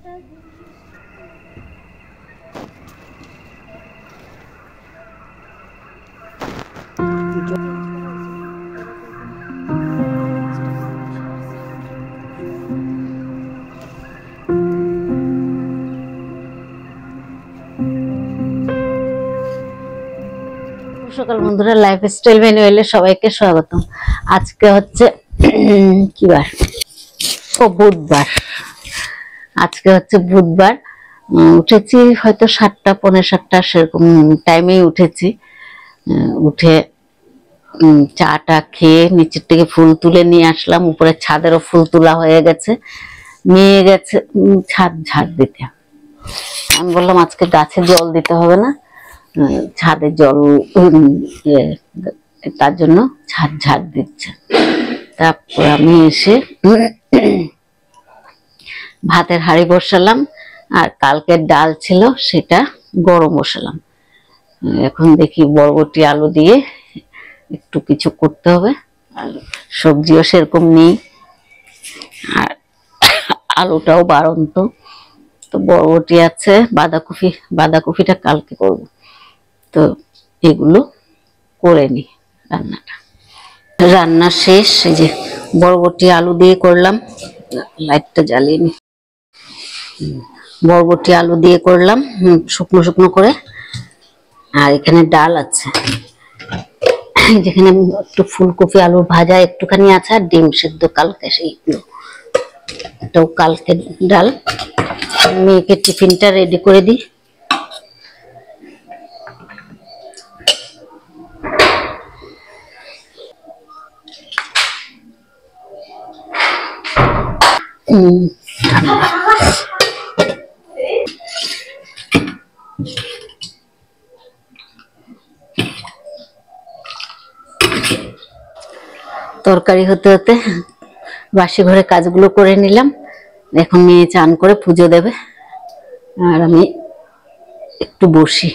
সকাল বন্ধুরা, লাইফস্টাইল ম্যানুয়ালে সবাইকে স্বাগতম। আজকে হচ্ছে কি বার? বুধবার। আজকে হচ্ছে বুধবার। উঠেছি হয়তো 7টা পৌনে 7টা সেরকম টাইমেই উঠেছি। উঠে চাটা খেয়ে নিচের থেকে ফুল তুলে নিয়ে আসলাম। উপরে ছাদেরও ফুল তোলা হয়ে গেছে, নিয়ে গেছে ছাদ ঝাড় দিতে। আমি বললাম আজকে গাছে জল দিতে হবে না, ছাদে জল, তার জন্য ছাদ ঝাড় দিচ্ছে। তারপর আমি এসে ভাতের হাঁড়ি বসালাম, আর কালকের ডাল ছিল সেটা গরম বসালাম। এখন দেখি বরবটি আলু দিয়ে একটু কিছু করতে হবে, সবজিও সেরকম নেই, আর আলুটাও বাড়ন্ত। তো বরবটি আছে, বাঁধাকপিটা কালকে করব। তো এগুলো করে নি। রান্না শেষ। এই যে বরবটি আলু দিয়ে করলাম, লাইটটা জ্বালিয়ে নি। বরবটি আলু দিয়ে করলাম শুকনো শুকনো করে। আর এখানে ডাল আছে, যেখানে একটু ফুলকপি আলু ভাজা একটুখানি আছে, আর ডিম সিদ্ধ কালকে সেইগুলো। এটাও কালকে ডাল। মেয়েকে টিফিনটা রেডি করে দিই। তরকারি হতে হতে বাসি ঘরে কাজগুলো করে নিলাম। এখন মেয়ে চান করে পুজো দেবে, আর আমি একটু বসি।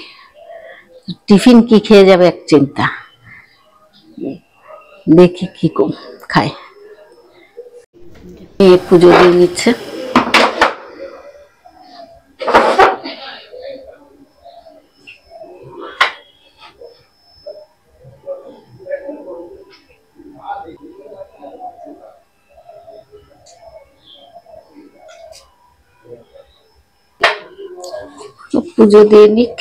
টিফিন কি খেয়ে যাবে এক চিন্তা, দেখি কি খায়। মেয়ে পুজো দিয়ে নিচ্ছে। পুজো দিয়ে নিক।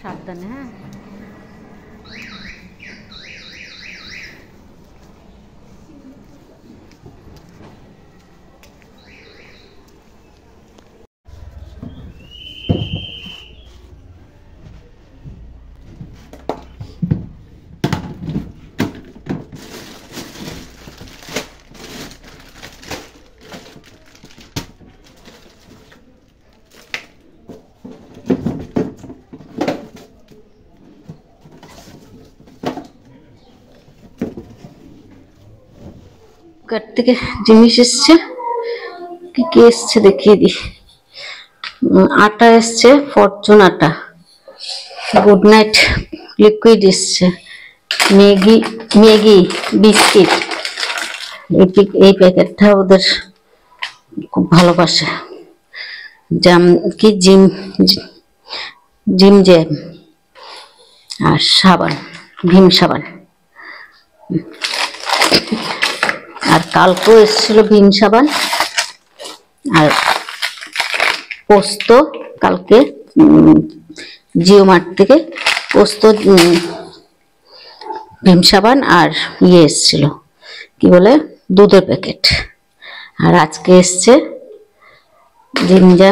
সাবধানে, হ্যাঁ। কার থেকে জিনিস এসছে, কি কি এসছে দেখিয়ে দিই। আটা এসছে, ফরচুন আটা। গুড নাইট লিকুইড এসছে। Maggi biscuit. এই প্যাকেটটা ওদের খুব ভালোবাসে। জিম জ্যাম, আর সাবান, ভীম সাবান। আর কালকেও এসেছিল ভীম সাবান আর পোস্ত। কালকে জিও মার্ট থেকে পোস্ত, ভীম সাবান আর এসেছিল কি বলে দুধের প্যাকেট। আর আজকে এসছে জিঞ্জা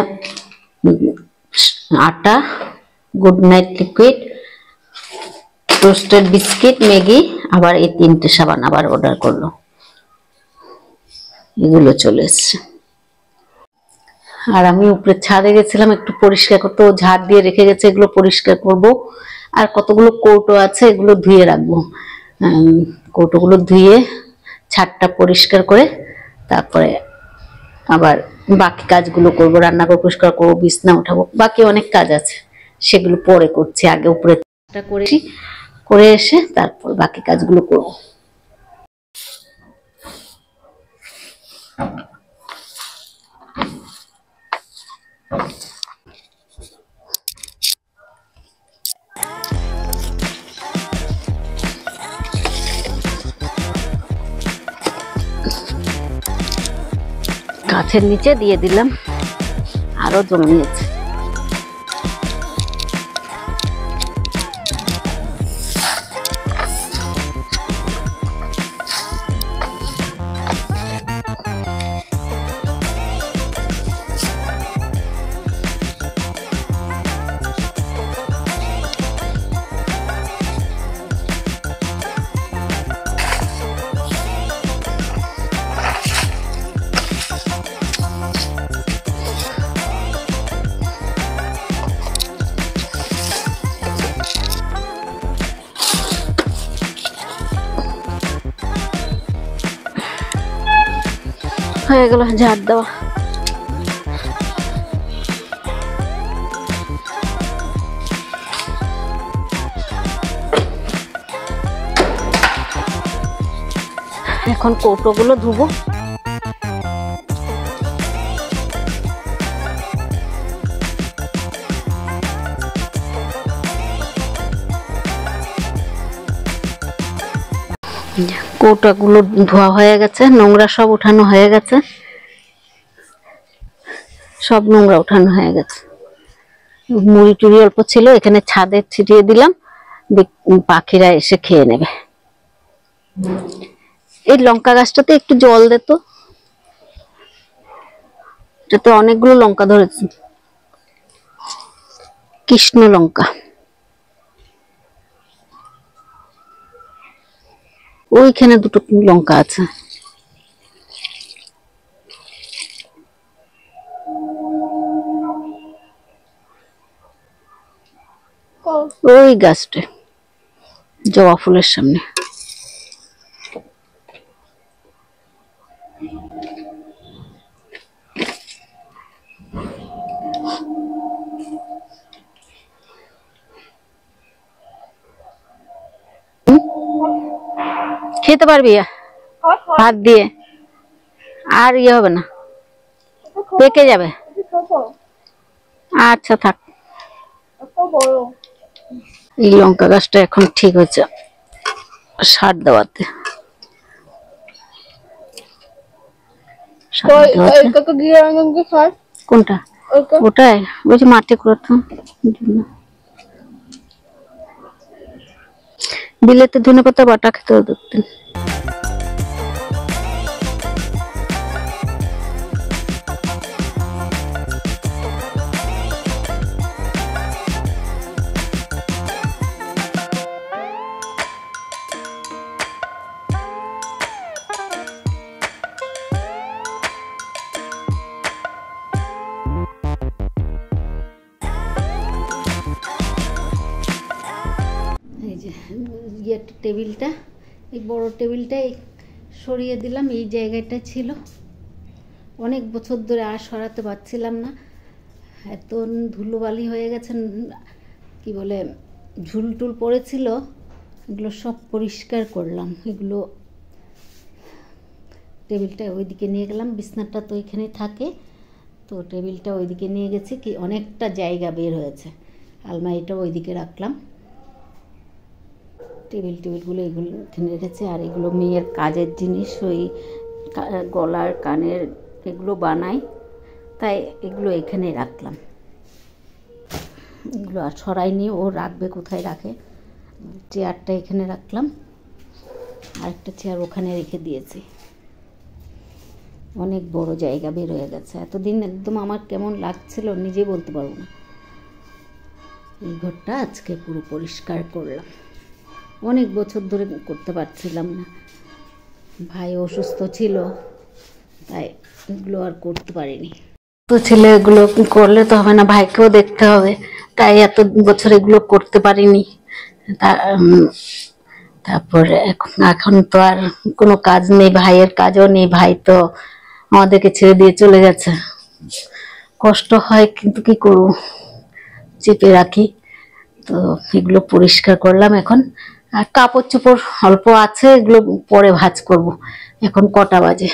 আটা, good night liquid, toasted biscuit, Maggi, আবার এই 3টে সাবান আবার অর্ডার করলো। এগুলো চলে এসছে। আর আমি উপরে ছাদে গেছিলাম একটু পরিষ্কার করতে, ও ঝাড় দিয়ে রেখে গেছে, এগুলো পরিষ্কার করব। আর কতগুলো কৌটো আছে, এগুলো ধুয়ে রাখবো। কৌটোগুলো ধুয়ে ছাদটা পরিষ্কার করে তারপরে আবার বাকি কাজগুলো করব। রান্নাঘর পরিষ্কার করবো, বিছনা উঠাবো, বাকি অনেক কাজ আছে, সেগুলো পরে করছি, আগে উপরে করেছি, করে এসে তারপর বাকি কাজগুলো করব। গাছের নিচে দিয়ে দিলাম, আরো জমিয়েছে। হয়ে গেল ঝাড় দেওয়া। এখন কৌটোগুলো ধুবো। কৌটাগুলো ধোয়া হয়ে গেছে, নোংরা সব উঠানো হয়ে গেছে, সব নোংরা উঠানো হয়ে গেছে। মুড়ি টুড়ি অল্প ছিল, এখানে ছাদে ছিটিয়ে দিলাম, পাখিরা এসে খেয়ে নেবে। এই লঙ্কা গাছটাতে একটু জল দে তো, এটাতে অনেকগুলো লঙ্কা ধরেছে, কৃষ্ণ লঙ্কা। ওইখানে দুটো লঙ্কা আছে। ওই গাছটা জবা ফুলের সামনে। খেতে পারবি ভাত দিয়ে, আর ইয়ে হবে না, পেকে যাবে। আচ্ছা থাক। এই লঙ্কা গাছটা এখন ঠিক হয়েছে সার দেওয়াতে। কোনটা? ওটাই, ওই যে মাটি করতাম। বিলেতে ধনে পাতা বাটা খেতে দেখতেন। টেবিলটা, এই বড় টেবিলটাই সরিয়ে দিলাম। এই জায়গাটা ছিল, অনেক বছর ধরে আর সরাতে পারছিলাম না, এত ধুলোবালি হয়ে গেছে, কি বলে ঝুল টুল পড়েছিল, এগুলো সব পরিষ্কার করলাম। এগুলো টেবিলটা ওইদিকে নিয়ে গেলাম, বিছনাটা তো এখানে থাকে, তো টেবিলটা ওইদিকে নিয়ে গেছি, কি অনেকটা জায়গা বের হয়েছে। আলমারিটা ওইদিকে রাখলাম, টেবিলগুলো এগুলো এখানে রেখেছে। আর এগুলো মেয়ের কাজের জিনিস, ওই গলার কানের এগুলো বানাই, তাই এগুলো এখানে রাখলাম। এগুলো আর সরাইনি, ও রাখবে কোথায় রাখে। চেয়ারটা এখানে রাখলাম, আরেকটা চেয়ার ওখানে রেখে দিয়েছি। অনেক বড় জায়গা বের হয়ে গেছে। এতদিন একদম আমার কেমন লাগছিল নিজে বলতে পারবো না। এই ঘরটা আজকে পুরো পরিষ্কার করলাম, অনেক বছর ধরে করতে পারছিলাম না, ভাই অসুস্থ ছিল, তাই এগুলো আর করতে পারিনি। তো ছেলে এগুলো করলে তো হবে না, ভাইকেও দেখতে হবে, তাই এত বছর এগুলো করতে পারিনি। তারপরে এখন তো আর কোনো কাজ নেই, ভাইয়ের কাজও নেই, ভাই তো আমাদেরকে ছেড়ে দিয়ে চলে গেছে। কষ্ট হয়, কিন্তু কি করবো, চেপে রাখি। তো এগুলো পরিষ্কার করলাম এখন। আর কাপড় চোপড় অল্প আছে, এগুলো পরে ভাঁজ করব। এখন কটা বাজে?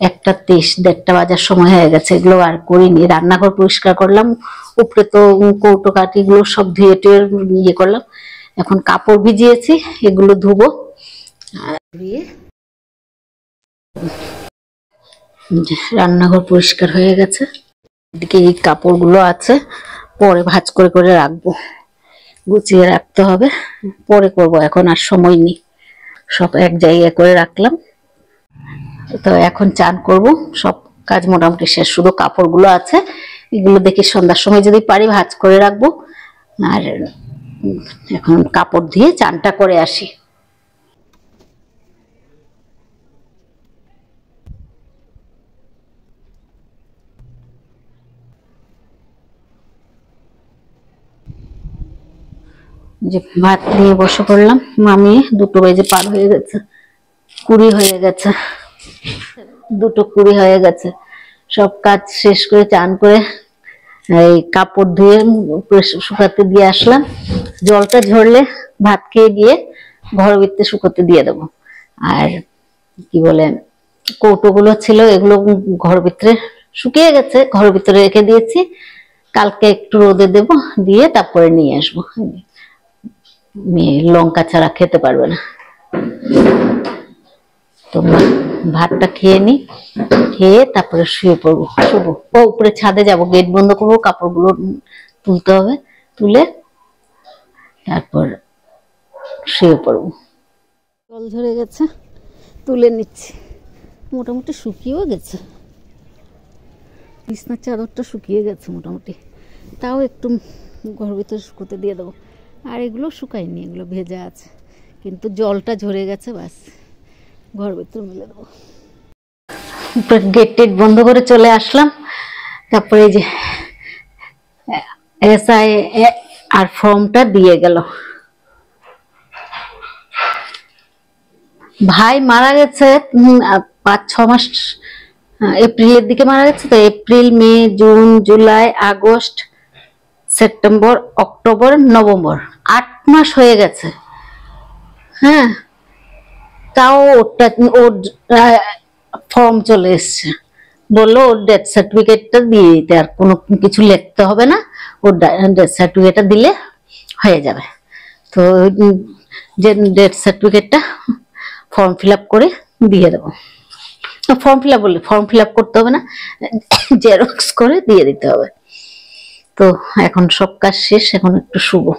1:23, 1:30 বাজার সময় হয়ে গেছে। এগুলো আর করিনি। রান্নাঘর পরিষ্কার করলাম, উপরে তো কৌটো কাঠি গুলো সব ধুয়ে টুয়ে ইয়ে করলাম। এখন কাপড় ভিজিয়েছি, এগুলো ধুবো। রান্নাঘর পরিষ্কার হয়ে গেছে। এদিকে এই কাপড়গুলো আছে, পরে ভাঁজ করে করে রাখবো, গুছিয়ে রাখতে হবে, পরে করব, এখন আর সময় নেই। সব এক জায়গায় করে রাখলাম। তো এখন চান করব, সব কাজ মোটামুটি শেষ, শুধু কাপড়গুলো আছে। এগুলো দেখি সন্ধ্যার সময় যদি পারি ভাঁজ করে রাখবো। আর এখন কাপড় ধুয়ে চানটা করে আসি। যে ভাত নিয়ে বসে পড়লাম, মামি 2টো বেজে পার হয়ে গেছে, 20 হয়ে গেছে, 2:20 হয়ে গেছে। সব কাজ শেষ করে চান করে এই কাপড় ধুয়ে শুকাতে দিয়ে আসলাম। জলটা ঝরলে ভাত খেয়ে গিয়ে ঘর ভিতরে শুকোতে দিয়ে দেবো। আর কি বলে, কৌটোগুলো ছিল এগুলো ঘর ভিতরে শুকিয়ে গেছে, ঘর ভিতরে রেখে দিয়েছি। কালকে একটু রোদে দেব, দিয়ে তারপরে নিয়ে আসবো। মেয়ে লঙ্কা ছাড়া খেতে পারবে না। তো ভাতটা খেয়ে নি, খেয়ে তারপরে শুয়ে পড়বো, শুবো। উপরে ছাদে যাব, গেট বন্ধ করবো, কাপড়গুলো তুলতে হবে, তুলে তারপর শুয়ে পড়বো। জল ঝরে গেছে, তুলে নিচ্ছি। মোটামুটি শুকিয়েও গেছে, বিছনার চাদরটা শুকিয়ে গেছে মোটামুটি। তাও একটু ঘর ভিতরে শুকোতে দিয়ে দেবো। আর এগুলো শুকায়নি, এগুলো ভেজা আছে, কিন্তু জলটা ঝরে গেছে, ব্যাস ঘর ভিতরে মেলে দেবো। গেট টেট বন্ধ করে চলে আসলাম। তারপরে এই যে এসআই আর ফর্মটা দিয়ে গেল। ভাই মারা গেছে 5-6 মাস, এপ্রিলের দিকে মারা গেছে। তো April, May, June, July, August, September, October, November, 8 মাস হয়ে গেছে। হ্যাঁ, তাও ওর ফর্ম চলে এসছে, বললো ওর ডেথ সার্টিফিকেটটা দিয়ে দিতে, আর কোনো কিছু লিখতে হবে না, ওর ডেথ সার্টিফিকেটটা দিলে হয়ে যাবে। তো যে ডেথ সার্টিফিকেটটা ফর্ম ফিল আপ করে দিয়ে দেবো। ফর্ম ফিল আপ করতে হবে না, জেরক্স করে দিয়ে দিতে হবে। তো এখন সব কাজ শেষ, এখন একটু শুবো।